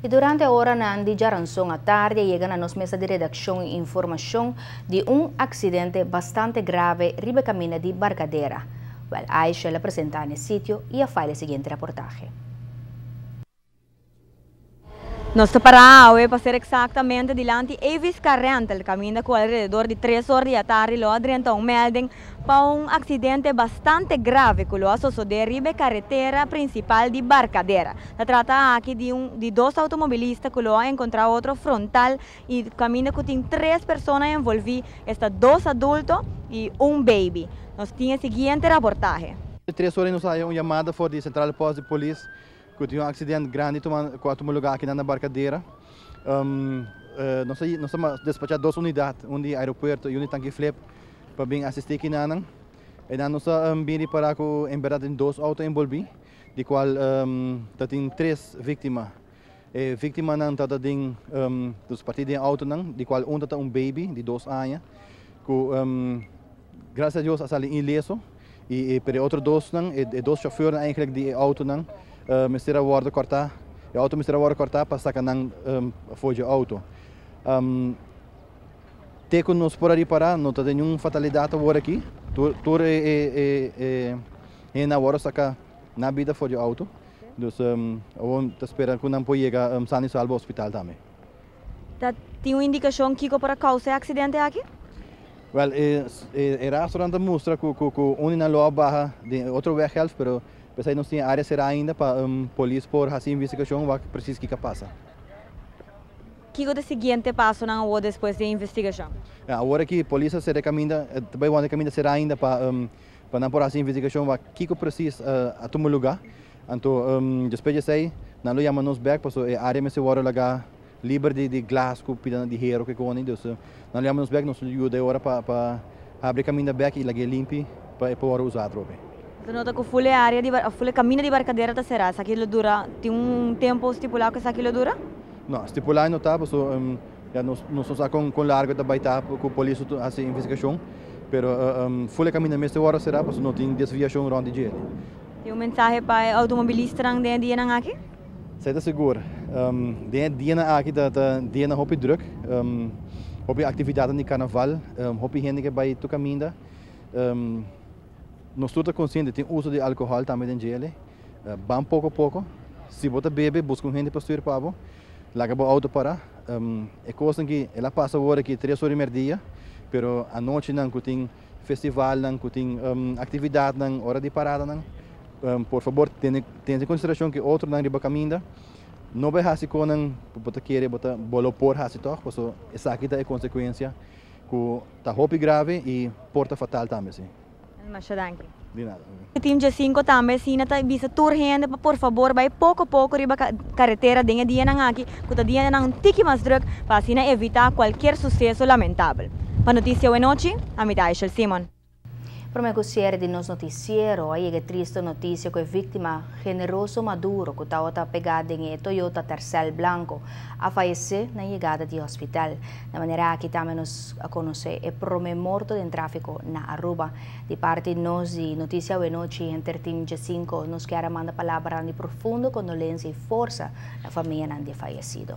E durante a hora na Andi Jaranson à tarde, chega na nossa mesa de redação informação de acidente bastante grave riba caminho de Barcadeira. Aisha ela apresenta no sítio e a faz a seguinte reportagem. Nós paramos para ser exatamente diante Evis Carrente, o caminho com alrededor de 3 horas da tarde, lá dentro melding para acidente bastante grave que lo sucedeu riba carretera principal de Barcadeira. Se trata aqui de 2 automobilistas que lo encontrado outro frontal e caminho que tem 3 pessoas envolvidas, está 2 adultos e baby. Nós tínhamos a seguinte reportagem. 3 horas nos saiu uma chamada for de central de polícia que tinha um acidente grande com lugar aqui na Barcadeira. Nós despachamos 2 unidades, um de aeroporto e um de tanque flip, para vir assistir aqui na Anang. E nós vimos para que em verdade 2 autos envolvidos, de qual tem 3 vítimas. E vítima não está tem dos partidos de auto não, de qual está baby de 2 anos, que graças a Deus saiu ileso. E para outros 2 não, e 2 chauffeurs eigenlijk de auto não. Mistério worden cortar, o auto mistério worden cortar para sacar não foge o auto. Teco nos por aí para, não tem nenhuma fatalidade agora aqui. Tudo é na hora sacar na vida foge o auto. Então, vamos esperar que não pode chegar sano e salvo ao hospital também. Tem uma indicação que para causa acidente aqui? Well, o restaurante mostra que um na loja barra de outro weg helft, pero mas aí não tem área será ainda para polícia por fazer investigação o que precisa que passa. Que é o seguinte passo na hora depois da investigação? Agora que a polícia se recomenda, também o caminho será ainda para não por fazer investigação o que precisa a tomar lugar. Então, depois de sair, não lo chamamos back, porque a área me se vai lá livre de glass, pidando de hero que conem, então não lo chamamos back, nós ajuda agora para abrir caminho back e lá limpo para poder usar trope. Nota que o caminho de Barcadeira será, se aquilo dura, tem tempo estipulado que se aquilo dura? Não, estipulado não está, porque nós estamos com largo da baita com a polícia a investigação, mas o caminho mesmo hora será, porque não tem desviação around the jail. Tem mensagem para automobilista nang dia nang aqui? Seja seguro, dia aqui dia na hopi druk, hopi atividade de carnaval, hopi gente que vai to caminho. Nós estamos conscientes que tem uso de álcool também em gel. Vamos pouco a pouco. Se você bebe, busca gente para subir para você. Larga o auto para. É coisa que ela passa agora aqui 3 horas e meia dia. Mas à noite não tem festival, não tem atividade, não hora de parada. Não. Por favor, tenha em consideração que outro não riba caminho. Não vai fazer com não, você quer, você bolo por fazer toch. Porque essa aqui é a consequência que está muito grave e porta fatal também. Mas danke. De nada. O time de 5 também, se não bisa turgente, por favor, vai pouco a pouco riba carretera denha dia nang aqui, que dia nang tiki mais druk, para assim evitar qualquer sucesso lamentável. Para notícia hoje noite, a minha Aisha Simon. Para me conhecer de nos noticiero, aí é triste notícia que a vítima Generoso Maduro, que estava pegada em Toyota Tercel Blanco, a falecer na chegada do hospital. De maneira que também nos a conhecer é problema morto de tráfico na Aruba. De parte de nós de notícia hoje noite, em 13:05, nos quer mandar palavra de profundo condolência e força na família de falecido.